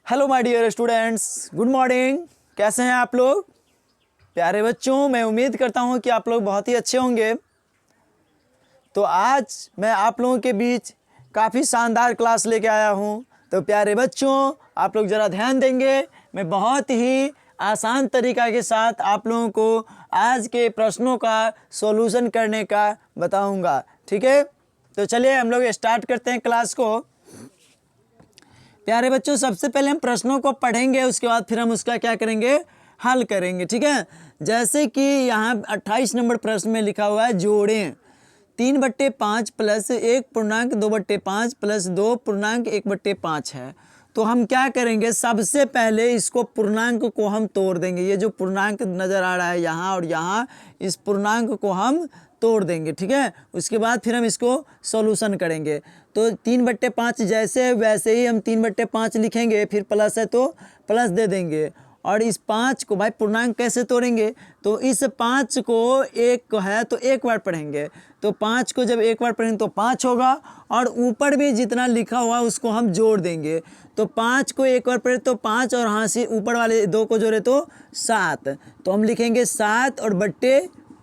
Hello my dear students, good morning. कैसे हैं आप लोग प्यारे बच्चों? मैं उम्मीद करता हूं कि आप लोग बहुत ही अच्छे होंगे। तो आज मैं आप लोगों के बीच काफ़ी शानदार क्लास लेके आया हूं। तो प्यारे बच्चों, आप लोग ज़रा ध्यान देंगे। मैं बहुत ही आसान तरीक़ा के साथ आप लोगों को आज के प्रश्नों का सॉल्यूशन करने का बताऊंगा, ठीक है? तो चलिए हम लोग स्टार्ट करते हैं क्लास को। प्यारे बच्चों, सबसे पहले हम प्रश्नों को पढ़ेंगे, उसके बाद फिर हम उसका क्या करेंगे, हल करेंगे, ठीक है? जैसे कि यहाँ 28 नंबर प्रश्न में लिखा हुआ है, जोड़ें 3/5 प्लस 1.2/5 प्लस 2.1/5 है। तो हम क्या करेंगे, सबसे पहले इसको पूर्णांक को हम तोड़ देंगे। ये जो पूर्णांक नज़र आ रहा है यहाँ और यहाँ, इस पूर्णांक को हम तोड़ देंगे, ठीक है? उसके बाद फिर हम इसको सॉल्यूशन करेंगे। तो 3/5 जैसे है वैसे ही हम 3/5 लिखेंगे, फिर प्लस है तो प्लस दे देंगे। और इस 5 को भाई पूर्णांक कैसे तोड़ेंगे, तो इस 5 को एक है तो एक बार पढ़ेंगे। तो 5 को जब एक बार पढ़ेंगे तो 5 होगा, और ऊपर भी जितना लिखा हुआ उसको हम जोड़ देंगे। तो 5 को एक बार पढ़े तो 5, और यहाँ से ऊपर वाले 2 को जोड़े तो 7। तो हम लिखेंगे 7 और बट्टे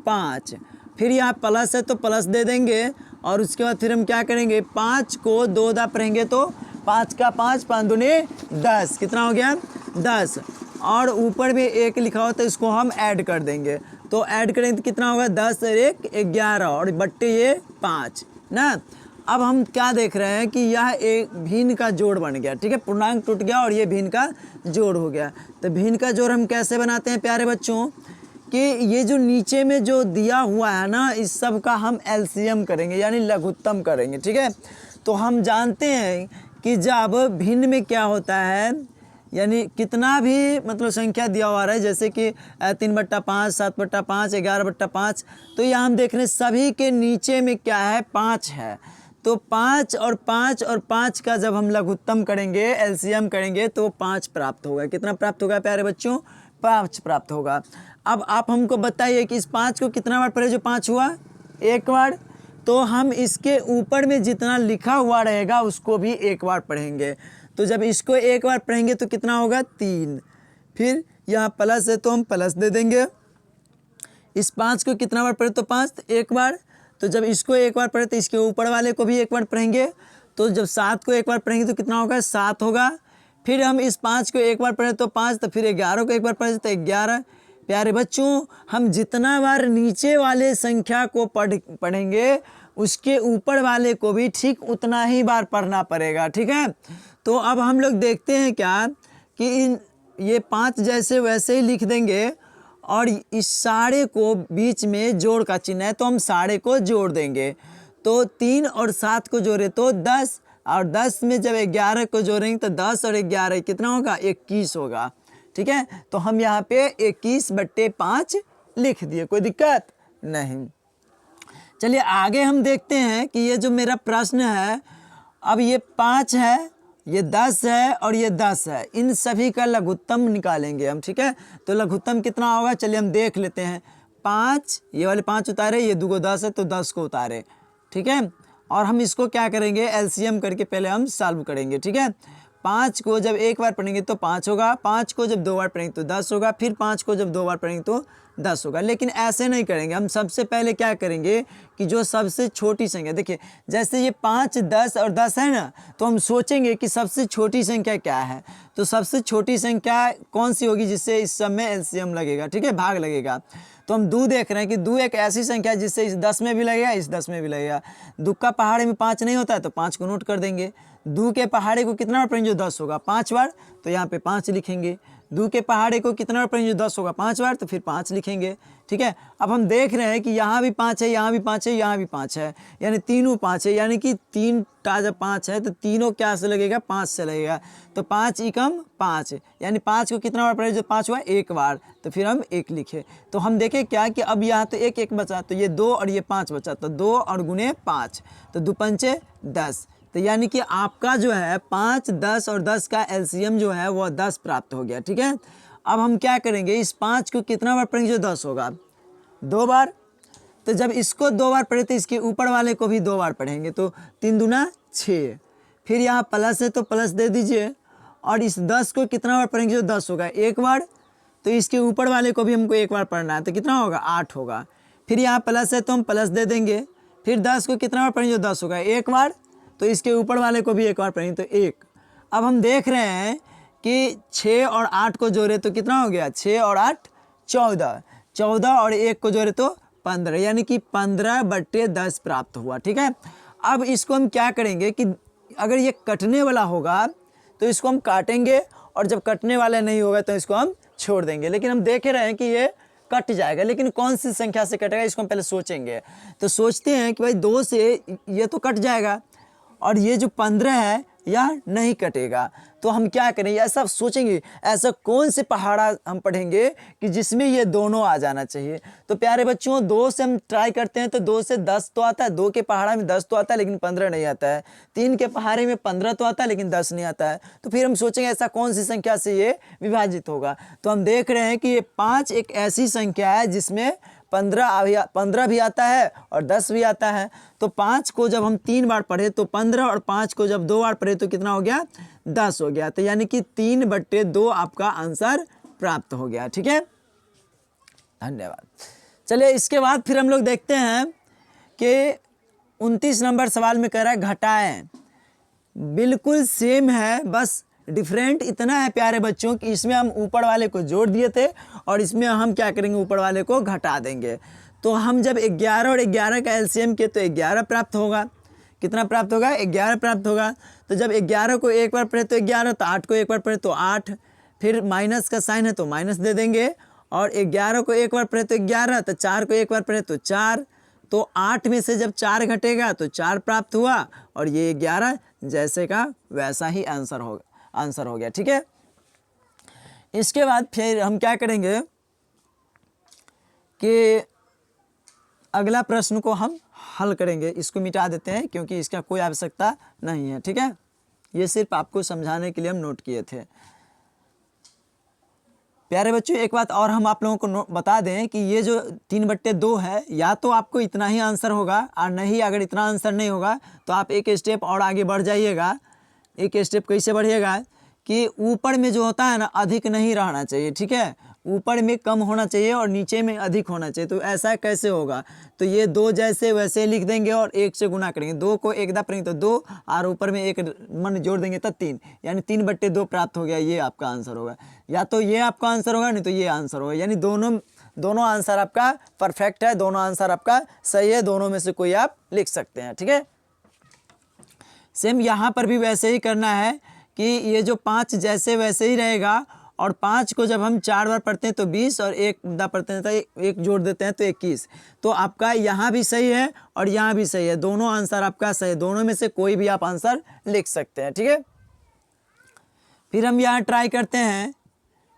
5। फिर यहाँ प्लस है तो प्लस दे देंगे, और उसके बाद फिर हम क्या करेंगे, 5 को 2 दा पढ़ेंगे तो 5 का 5, 5 दूनी 10। कितना हो गया, 10। और ऊपर भी 1 लिखा होता है, इसको हम ऐड कर देंगे। तो ऐड करेंगे तो कितना होगा, 10 और 1 11, और बट्टे ये 5 ना। अब हम क्या देख रहे हैं कि यह एक भिन्न का जोड़ बन गया, ठीक है? पूर्णांक टूट गया और ये भिन्न का जोड़ हो गया। तो भिन्न का जोड़ हम कैसे बनाते हैं प्यारे बच्चों, कि ये जो नीचे में जो दिया हुआ है ना, इस सब का हम एलसीएम करेंगे, यानी लघुत्तम करेंगे, ठीक है? तो हम जानते हैं कि जब भिन्न में क्या होता है, यानी कितना भी मतलब संख्या दिया हुआ है, जैसे कि 3/5, 7/5, 11/5, तो यहाँ हम देख रहे हैं सभी के नीचे में क्या है, 5 है। तो 5 और 5 और 5 का जब हम लघुत्तम करेंगे, एलसीएम करेंगे, तो 5 प्राप्त होगा। कितना प्राप्त होगा प्यारे बच्चों, 5 प्राप्त होगा। अब आप हमको बताइए कि इस 5 को कितना बार पढ़े, जो 5 हुआ एक बार। तो हम इसके ऊपर में जितना लिखा हुआ रहेगा उसको भी एक बार पढ़ेंगे। तो जब इसको एक बार पढ़ेंगे तो कितना होगा, 3। फिर यहाँ प्लस है तो हम प्लस दे देंगे। इस 5 को कितना बार पढ़े, तो 5 एक बार। तो जब इसको एक बार पढ़े तो इसके ऊपर वाले को भी एक बार पढ़ेंगे। तो जब 7 को एक बार पढ़ेंगे तो कितना होगा, 7 होगा। फिर हम इस 5 को एक बार पढ़े तो 5, तो फिर 11 को एक बार पढ़े तो 11। प्यारे बच्चों, हम जितना बार नीचे वाले संख्या को पढ़ेंगे उसके ऊपर वाले को भी ठीक उतना ही बार पढ़ना पड़ेगा, ठीक है? तो अब हम लोग देखते हैं क्या कि ये 5 जैसे वैसे ही लिख देंगे, और इस सारे को बीच में जोड़ का चिन्ह है तो हम सारे को जोड़ देंगे। तो 3 और 7 को जोड़े तो 10, और 10 में जब 11 को जोड़ेंगे तो 10 और 11 कितना होगा, 21 होगा, ठीक है? तो हम यहाँ पे 21/5 लिख दिए, कोई दिक्कत नहीं। चलिए आगे हम देखते हैं कि ये जो मेरा प्रश्न है, अब ये 5 है, ये 10 है और ये 10 है, इन सभी का लघुत्तम निकालेंगे हम, ठीक है? तो लघुत्तम कितना होगा, चलिए हम देख लेते हैं। 5, ये वाले 5 उतारे, ये 2 को 10 है तो 10 को उतारे, ठीक है? और हम इसको क्या करेंगे, एलसीएम करके पहले हम सॉल्व करेंगे, ठीक है? 5 को जब एक बार पढ़ेंगे तो 5 होगा, 5 को जब 2 बार पढ़ेंगे तो 10 होगा, फिर 5 को जब 2 बार पढ़ेंगे तो 10 होगा। लेकिन ऐसे नहीं करेंगे, हम सबसे पहले क्या करेंगे कि जो सबसे छोटी संख्या, देखिए जैसे ये 5, 10 और 10 है ना, तो हम सोचेंगे कि सबसे छोटी संख्या क्या है। तो सबसे छोटी संख्या कौन सी होगी जिससे इस सब में एलसीएम लगेगा, ठीक है, भाग लगेगा। तो हम 2 देख रहे हैं कि 2 एक ऐसी संख्या जिससे इस 10 में भी लगेगा, इस 10 में भी लगेगा। 2 का पहाड़े में 5 नहीं होता है तो 5 को नोट कर देंगे। 2 के पहाड़े को कितना बार पढ़ेंगे, जो 10 होगा, 5 बार, तो यहाँ पे 5 लिखेंगे। 2 के पहाड़े को कितना बार पढ़ेंगे, जो 10 होगा, 5 बार, तो फिर 5 लिखेंगे, ठीक है? अब हम देख रहे हैं कि यहाँ भी 5 है, यहाँ भी 5 है, यहाँ भी 5 है, यानी तीनों 5 है, यानी कि 3 का जब 5 है तो तीनों क्या से लगेगा, 5 से लगेगा। तो 5 एकम 5, यानी 5 को कितना बार पढ़े, जो 5 हुआ एक बार, तो फिर हम 1 लिखे। तो हम देखें क्या कि अब यहाँ तो 1 1 बचा, तो ये 2 और ये 5 बचा, तो 2 और गुने 5, तो 2 पंचे 10। तो यानी कि आपका जो है 5, 10 और 10 का एलसीएम जो है वह 10 प्राप्त हो गया, ठीक है? अब हम क्या करेंगे, इस 5 को कितना बार पढ़ेंगे, जो 10 होगा, 2 बार। तो जब इसको 2 बार पढ़े तो इसके ऊपर वाले को भी 2 बार पढ़ेंगे, तो 3 दूना 6। फिर यहाँ प्लस है तो प्लस दे दीजिए, और इस 10 को कितना बार पढ़ेंगे, जो 10 होगा एक बार, तो इसके ऊपर वाले को भी हमको एक बार पढ़ना है, तो कितना होगा 8 होगा। फिर यहाँ प्लस है तो हम प्लस दे देंगे। फिर 10 को कितना बार पढ़ेंगे, जो 10 होगा एक बार, तो इसके ऊपर वाले को भी एक बार पढ़ेंगे, तो 1। अब हम देख रहे हैं कि 6 और 8 को जोड़े तो कितना हो गया, 6 और 8 14, 14 और 1 को जोड़े तो 15, यानी कि 15/10 प्राप्त हुआ। ठीक है, अब इसको हम क्या करेंगे कि अगर ये कटने वाला होगा तो इसको हम काटेंगे, और जब कटने वाला नहीं होगा तो इसको हम छोड़ देंगे। लेकिन हम देख रहे हैं कि ये कट जाएगा, लेकिन कौन सी संख्या से कटेगा इसको हम पहले सोचेंगे। तो सोचते हैं कि भाई 2 से ये तो कट जाएगा, और ये जो 15 है यह नहीं कटेगा, तो हम क्या करेंगे, ऐसा सोचेंगे ऐसा कौन से पहाड़ा हम पढ़ेंगे कि जिसमें ये दोनों आ जाना चाहिए। तो प्यारे बच्चों 2 से हम ट्राई करते हैं, तो 2 से 10 तो आता है, 2 के पहाड़ा में 10 तो आता है लेकिन 15 नहीं आता है, 3 के पहाड़े में 15 तो आता है लेकिन 10 नहीं आता है। तो फिर हम सोचेंगे ऐसा कौन सी संख्या से ये विभाजित होगा। तो हम देख रहे हैं कि ये 5 एक ऐसी संख्या है जिसमें 15 भी आता है और 10 भी आता है। तो 5 को जब हम 3 बार पढ़े तो 15, और 5 को जब 2 बार पढ़े तो कितना हो गया, 10 हो गया। तो यानी कि 3/2 आपका आंसर प्राप्त हो गया। ठीक है, धन्यवाद। चलिए इसके बाद फिर हम लोग देखते हैं कि 29 नंबर सवाल में कह रहा है घटाएं। बिल्कुल सेम है, बस डिफरेंट इतना है प्यारे बच्चों कि इसमें हम ऊपर वाले को जोड़ दिए थे और इसमें हम क्या करेंगे, ऊपर वाले को घटा देंगे। तो हम जब 11 और 11 का एलसीएम किए तो 11 प्राप्त होगा। कितना प्राप्त होगा, 11 प्राप्त होगा। तो जब 11 को एक बार पढ़े तो 11, तो 8 को एक बार पढ़े तो 8, फिर माइनस का साइन है तो माइनस दे देंगे, और 11 को एक बार पढ़े तो 11, तो 4 को एक बार पढ़े तो 4, तो 8 में से जब 4 घटेगा तो 4 प्राप्त हुआ, और ये 11 जैसे का वैसा ही आंसर हो गया। ठीक है, इसके बाद फिर हम क्या करेंगे कि अगला प्रश्न को हम हल करेंगे। इसको मिटा देते हैं क्योंकि इसका कोई आवश्यकता नहीं है। ठीक है, ये सिर्फ आपको समझाने के लिए हम नोट किए थे। प्यारे बच्चों एक बात और हम आप लोगों को बता दें कि ये जो 3/2 है, या तो आपको इतना ही आंसर होगा, और नहीं अगर इतना आंसर नहीं होगा तो आप एक स्टेप और आगे बढ़ जाइएगा। एक स्टेप कैसे बढ़िएगा कि ऊपर में जो होता है ना अधिक नहीं रहना चाहिए। ठीक है, ऊपर में कम होना चाहिए और नीचे में अधिक होना चाहिए। तो ऐसा कैसे होगा, तो ये 2 जैसे वैसे लिख देंगे और 1 से गुना करेंगे। 2 को एक दा पढ़ेंगे तो 2, और ऊपर में 1 मन जोड़ देंगे तो 3, यानी 3/2 प्राप्त हो गया। ये आपका आंसर होगा, या तो ये आपका आंसर होगा, नहीं तो ये आंसर होगा। यानी दोनों आंसर आपका परफेक्ट है, दोनों आंसर आपका सही है, दोनों में से कोई आप लिख सकते हैं। ठीक है, सेम यहाँ पर भी वैसे ही करना है कि ये जो 5 जैसे वैसे ही रहेगा, और 5 को जब हम 4 बार पढ़ते हैं तो 20, और 1 दा पढ़ते हैं तो 1 जोड़ देते हैं तो 21। तो आपका यहाँ भी सही है और यहाँ भी सही है, दोनों आंसर आपका सही है, दोनों में से कोई भी आप आंसर लिख सकते हैं। ठीक है, फिर हम यहाँ ट्राई करते हैं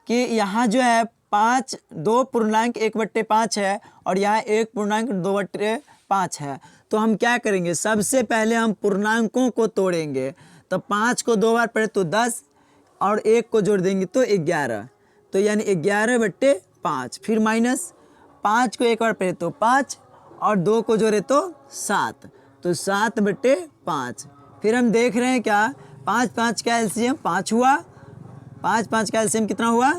कि यहाँ जो है 2.1/5 है और यहाँ 1.2/5 है। तो हम क्या करेंगे, सबसे पहले हम पूर्णांकों को तोड़ेंगे। तो 5 को 2 बार पढ़े तो 10, और 1 को जोड़ देंगे तो 11, तो यानी 11/5। फिर माइनस 5 को एक बार पढ़े तो 5, और 2 को जोड़े तो 7, तो 7/5। फिर हम देख रहे हैं क्या, 5 का एलसीएम 5 हुआ, 5 का एलसीएम कितना हुआ,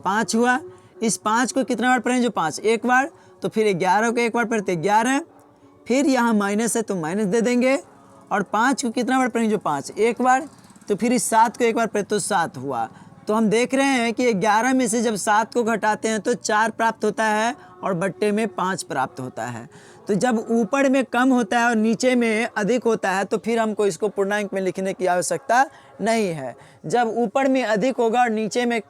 5 हुआ। इस 5 को कितना बार पढ़ें, जो 5 एक बार, तो फिर 11 को एक बार पढ़ते 11, फिर यहाँ माइनस है तो माइनस दे देंगे, और 5 को कितना बार पढ़ेंगे, जो 5 एक बार, तो फिर इस 7 को एक बार पढ़े तो 7 हुआ। तो हम देख रहे हैं कि 11 में से जब 7 को घटाते हैं तो 4 प्राप्त होता है और बट्टे में 5 प्राप्त होता है। तो जब ऊपर में कम होता है और नीचे में अधिक होता है तो फिर हमको इसको पूर्णांक में लिखने की आवश्यकता नहीं है। जब ऊपर में अधिक होगा और नीचे में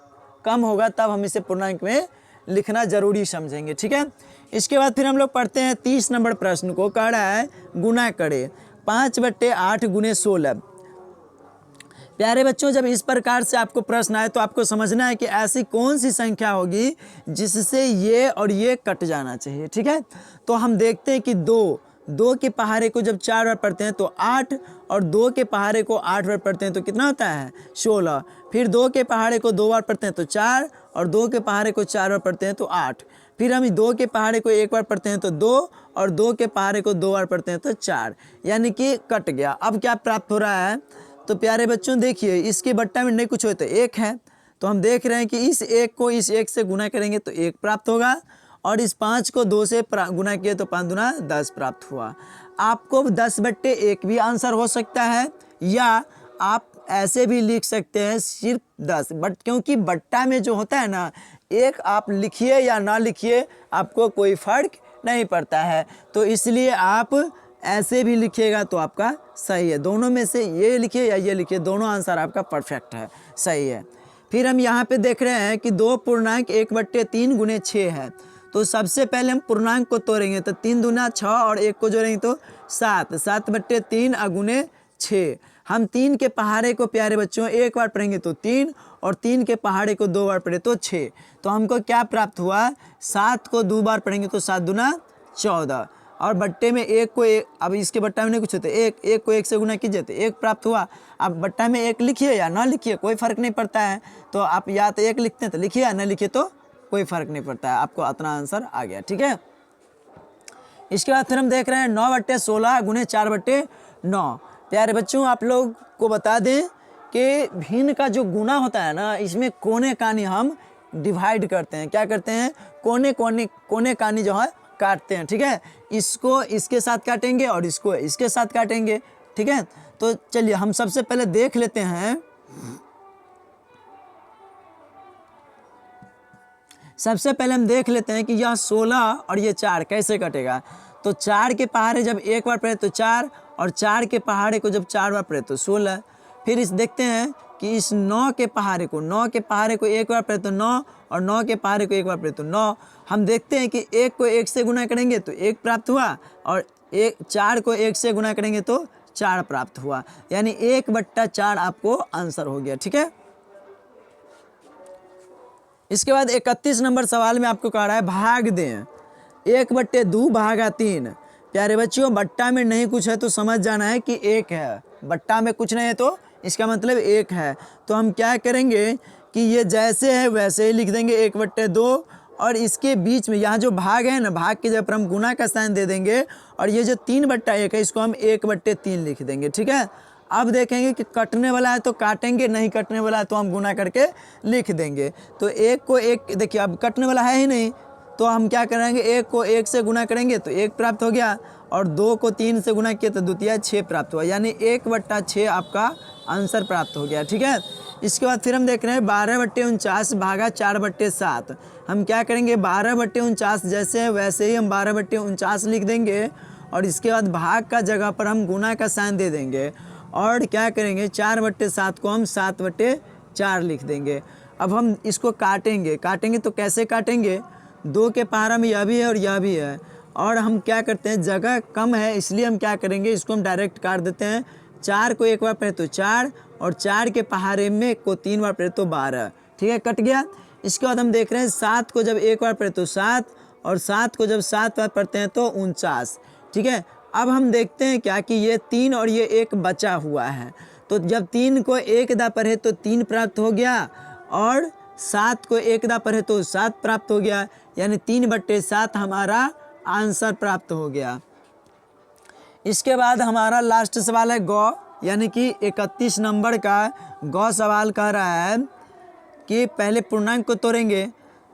कम होगा तब हम इसे पूर्णांक में लिखना जरूरी समझेंगे। ठीक है, इसके बाद फिर हम लोग पढ़ते हैं 30 नंबर प्रश्न को। कह रहा है गुना करे 5/8 गुने 16। प्यारे बच्चों जब इस प्रकार से आपको प्रश्न आए तो आपको समझना है कि ऐसी कौन सी संख्या होगी जिससे ये और ये कट जाना चाहिए। ठीक है, तो हम देखते हैं कि 2 के पहाड़े को जब 4 बार पढ़ते हैं तो 8, और 2 के पहाड़े को 8 बार पढ़ते हैं तो कितना होता है 16। फिर 2 के पहाड़े को 2 बार पढ़ते हैं तो 4, और 2 के पहाड़े को 4 बार पढ़ते हैं तो 8। फिर हम 2 के पहाड़े को 1 बार पढ़ते हैं तो 2, और 2 के पहाड़े को 2 बार पढ़ते हैं तो 4, यानी कि कट गया। अब क्या प्राप्त हो रहा है, तो प्यारे बच्चों देखिए, इसके बट्टा में नहीं कुछ हो तो 1 है, तो हम देख रहे हैं कि इस 1 को इस 1 से गुना करेंगे तो 1 प्राप्त होगा, और इस 5 को 2 से गुना किए तो 5 दूना 10 प्राप्त हुआ। आपको 10/1 भी आंसर हो सकता है, या आप ऐसे भी लिख सकते हैं सिर्फ 10, बट क्योंकि बट्टा में जो होता है ना, 1 आप लिखिए या ना लिखिए आपको कोई फर्क नहीं पड़ता है, तो इसलिए आप ऐसे भी लिखिएगा तो आपका सही है। दोनों में से ये लिखिए या ये लिखिए, दोनों आंसर आपका परफेक्ट है, सही है। फिर हम यहाँ पे देख रहे हैं कि 2.1/3 गुने 6 है, तो सबसे पहले हम पूर्णांक को तोड़ेंगे, तो 3 दूना 6 और 1 को जोड़ेंगे तो 7, 7/3 गुने 6। हम 3 के पहाड़े को प्यारे बच्चों एक बार पढ़ेंगे तो 3, और 3 के पहाड़े को 2 बार पढ़े तो 6, तो हमको क्या प्राप्त हुआ, 7 को 2 बार पढ़ेंगे तो 7 दूना 14, और बट्टे में 1 को 1, अब इसके बट्टा में नहीं कुछ होता, 1 को 1 से गुना कीजिए तो 1 प्राप्त हुआ। अब बट्टा में 1 लिखिए या ना लिखिए कोई फ़र्क नहीं पड़ता है, तो आप या तो 1 लिखते हैं तो लिखिए या ना लिखिए तो कोई फ़र्क नहीं पड़ता है, आपको अपना आंसर आ गया, ठीक है। इसके बाद फिर हम देख रहे हैं 9/16 गुने 4/9। प्यारे बच्चों आप लोग को बता दें कि भिन्न का जो गुना होता है ना, इसमें कोने कानी हम डिवाइड करते हैं, क्या करते हैं, कोने कानी जो है काटते हैं, ठीक है। इसको इसके साथ काटेंगे और इसको इसके साथ काटेंगे, ठीक है। तो चलिए हम सबसे पहले देख लेते हैं, सबसे पहले हम देख लेते हैं कि यह 16 और ये 4 कैसे कटेगा। तो 4 के पहाड़े जब एक बार पढ़े तो 4, और 4 के पहाड़े को जब 4 बार पढ़े तो 16। फिर इस देखते हैं कि इस 9 के पहाड़े को एक बार पढ़े तो 9, और 9 के पहाड़े को एक बार पढ़े तो 9। हम देखते हैं कि 1 को 1 से गुना करेंगे तो 1 प्राप्त हुआ, और 4 को 1 से गुना करेंगे तो 4 प्राप्त हुआ, यानी 1/4 आपको आंसर हो गया, ठीक है। इसके बाद 31 नंबर सवाल में आपको कह रहा है भाग दें 1/2 भागा 3। प्यारे बच्चों बट्टा में नहीं कुछ है तो समझ जाना है कि 1 है, बट्टा में कुछ नहीं है तो इसका मतलब 1 है। तो हम क्या करेंगे कि ये जैसे है वैसे ही लिख देंगे 1/2, और इसके बीच में यहाँ जो भाग है ना, भाग के जब हम गुना का साइन दे देंगे, और ये जो 3/1 है इसको हम 1/3 लिख देंगे, ठीक है। अब देखेंगे कि कटने वाला है तो काटेंगे, नहीं कटने वाला है तो हम गुना करके लिख देंगे। तो 1 को 1, देखिए अब कटने वाला है ही नहीं, तो हम क्या करेंगे, 1 को 1 से गुना करेंगे तो 1 प्राप्त हो गया, और 2 को 3 से गुना किया तो द्वितीय 6 प्राप्त हुआ, यानी 1/6 आपका आंसर प्राप्त हो गया, ठीक है। इसके बाद फिर हम देख रहे हैं 12/49 भागा 4/7। हम क्या करेंगे, 12/49 जैसे है वैसे ही हम 12/49 लिख देंगे, और इसके बाद भाग का जगह पर हम गुना का साइन दे देंगे, और क्या करेंगे 4/7 को हम 7/4 लिख देंगे। अब हम इसको काटेंगे तो कैसे काटेंगे, 2 के पहाड़ा में यह भी है और यह भी है, और हम क्या करते हैं जगह कम है इसलिए हम क्या करेंगे, इसको हम डायरेक्ट काट देते हैं। 4 को एक बार पढ़े तो 4, और 4 के पहाड़े में को 3 बार पढ़े तो 12, ठीक है, कट गया। इसके बाद हम देख रहे हैं 7 को जब एक बार पढ़े तो 7, और 7 को जब 7 बार पढ़ते हैं तो 49, ठीक है। अब हम देखते हैं क्या कि ये 3 और ये 1 बचा हुआ है, तो जब 3 को 1 दा पढ़े तो 3 प्राप्त हो गया, और 7 को 1 दा पढ़े तो 7 प्राप्त हो गया, यानी 3/7 हमारा आंसर प्राप्त हो गया। इसके बाद हमारा लास्ट सवाल है गौ, यानी कि 31 नंबर का गौ सवाल कह रहा है कि पहले पूर्णांक को तोड़ेंगे,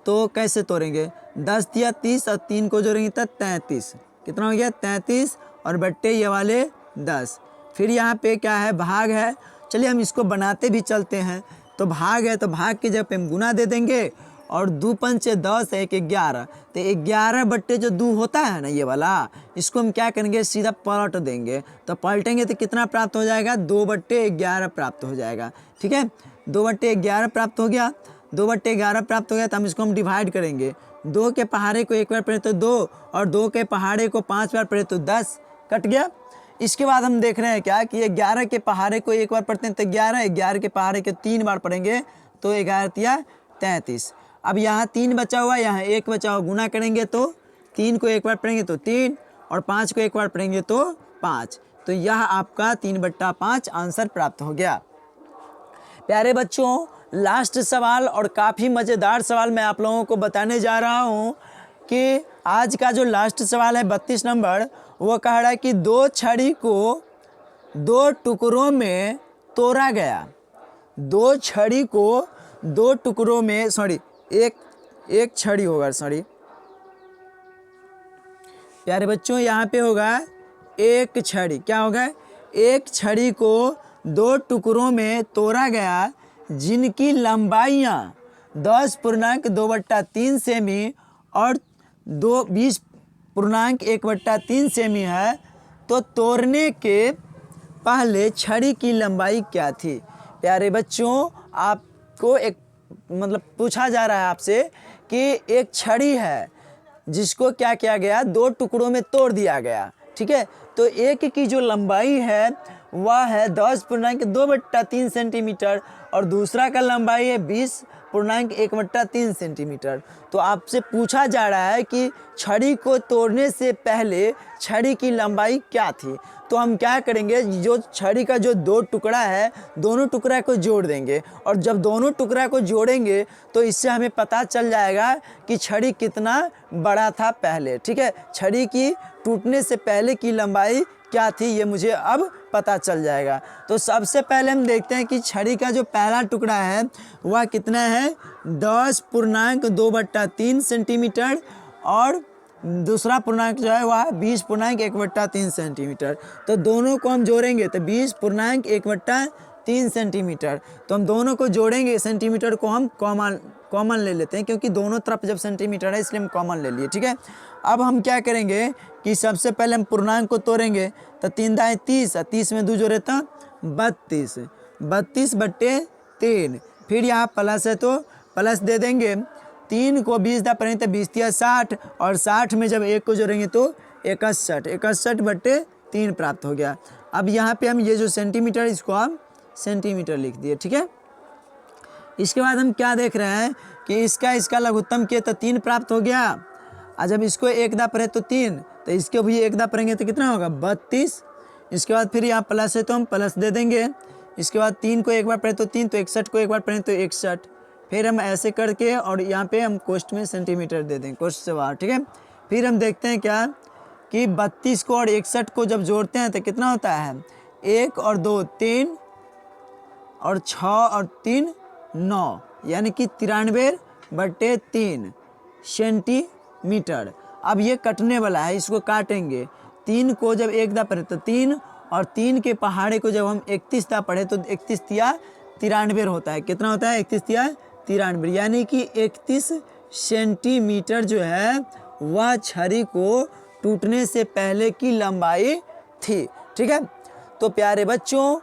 तो कैसे तोड़ेंगे, 10 या 30 और 3 को जोड़ेंगे तो 33, कितना हो गया 33, और बट्टे ये वाले 10। फिर यहाँ पे क्या है, भाग है, चलिए हम इसको बनाते भी चलते हैं। तो भाग है तो भाग की जगह पे हम गुना दे देंगे, और 2 पंचे 10 1 11, तो 11/2 होता है ना ये वाला, इसको हम क्या करेंगे सीधा पलट देंगे, तो पलटेंगे तो कितना प्राप्त हो जाएगा, 2/11 प्राप्त हो जाएगा, ठीक है। 2/11 प्राप्त हो गया, 2/11 प्राप्त हो गया, तो हम इसको हम डिवाइड करेंगे। 2 के पहाड़े को एक बार पढ़े तो 2, और 2 के पहाड़े को 5 बार पढ़े तो 10, कट गया। इसके बाद हम देख रहे हैं क्या कि 11 के पहाड़े को एक बार पढ़ते हैं तो 11, 11 के पहाड़े के 3 बार पढ़ेंगे तो 11 या 33। अब यहाँ 3 बचा हुआ, यहाँ 1 बचा हुआ, गुना करेंगे तो 3 को एक बार पढ़ेंगे तो 3, और 5 को एक बार पढ़ेंगे तो 5, तो यह आपका 3/5 आंसर प्राप्त हो गया। प्यारे बच्चों लास्ट सवाल और काफ़ी मज़ेदार सवाल मैं आप लोगों को बताने जा रहा हूँ कि आज का जो लास्ट सवाल है 32 नंबर, वो कह रहा है कि 2 छड़ी को 2 टुकड़ों में तोड़ा गया। दो छड़ी को दो टुकड़ों में एक छड़ी होगा, प्यारे बच्चों यहाँ पे होगा एक छड़ी। क्या होगा? एक छड़ी को दो टुकड़ों में तोड़ा गया जिनकी लंबाइयाँ 10.2/3 सेमी और 20.1/3 सेमी है, तो तोड़ने के पहले छड़ी की लंबाई क्या थी? प्यारे बच्चों, आपको एक पूछा जा रहा है आपसे कि एक छड़ी है जिसको क्या किया गया, दो टुकड़ों में तोड़ दिया गया, ठीक है। तो एक की जो लंबाई है वह है 10.2/3 सेंटीमीटर और दूसरा का लंबाई है 20.1/3 सेंटीमीटर। तो आपसे पूछा जा रहा है कि छड़ी को तोड़ने से पहले छड़ी की लंबाई क्या थी। तो हम क्या करेंगे, जो छड़ी का जो दो टुकड़ा है, दोनों टुकड़ा को जोड़ देंगे और जब दोनों टुकड़ा को जोड़ेंगे तो इससे हमें पता चल जाएगा कि छड़ी कितना बड़ा था पहले, ठीक है। छड़ी की टूटने से पहले की लंबाई क्या थी ये मुझे अब पता चल जाएगा। तो सबसे पहले हम देखते हैं कि छड़ी का जो पहला टुकड़ा है वह कितना है, 10.2/3 सेंटीमीटर और दूसरा पूर्णांक जो है वह 20.1/3 सेंटीमीटर। तो दोनों को हम जोड़ेंगे तो 20.1/3 सेंटीमीटर। तो हम दोनों को जोड़ेंगे, सेंटीमीटर को हम कॉमन ले लेते हैं क्योंकि दोनों तरफ जब सेंटीमीटर है इसलिए हम कॉमन ले लिए, ठीक है। अब हम क्या करेंगे कि सबसे पहले हम पूर्णांक को तोड़ेंगे। तो 3 दाएँ 30 और 30 में 2 जोड़े तो 32, 32/3। फिर यहाँ प्लस है तो प्लस दे देंगे। 3 को 20 दा पढ़ेंगे तो 20 या 60 और 60 में जब 1 को जोड़ेंगे तो 61, 61/3 प्राप्त हो गया। अब यहाँ पे हम ये जो सेंटीमीटर इसको हम सेंटीमीटर लिख दिए, ठीक है। इसके बाद हम क्या देख रहे हैं कि इसका लघुत्तम किए तो 3 प्राप्त हो गया। और जब इसको 1 दा पढ़े तो 3, तो इसको भी 1 दा पढ़ेंगे तो कितना होगा, 32। इसके बाद फिर यहाँ प्लस है तो हम प्लस दे देंगे। इसके बाद 3 को एक बार पढ़े तो 3, तो 61 को एक बार पढ़े तो 61। फिर हम ऐसे करके और यहाँ पे हम कोष्ठ में सेंटीमीटर दे देंगे, कोष्ठ से बाहर, ठीक है। फिर हम देखते हैं क्या कि 32 को और 61 को जब जोड़ते हैं तो कितना होता है, 1 और 2 3 और 6 और 3 9, यानी कि 93/3 सेंटीमीटर। अब ये कटने वाला है, इसको काटेंगे। 3 को जब 1 दा पढ़े तो 3 और 3 के पहाड़े को जब हम 31 दा पढ़े तो 31 तिया 93 होता है। कितना होता है, 31 तिया 93, यानी कि 31 सेंटीमीटर जो है वह छड़ी को टूटने से पहले की लंबाई थी, ठीक है। तो प्यारे बच्चों,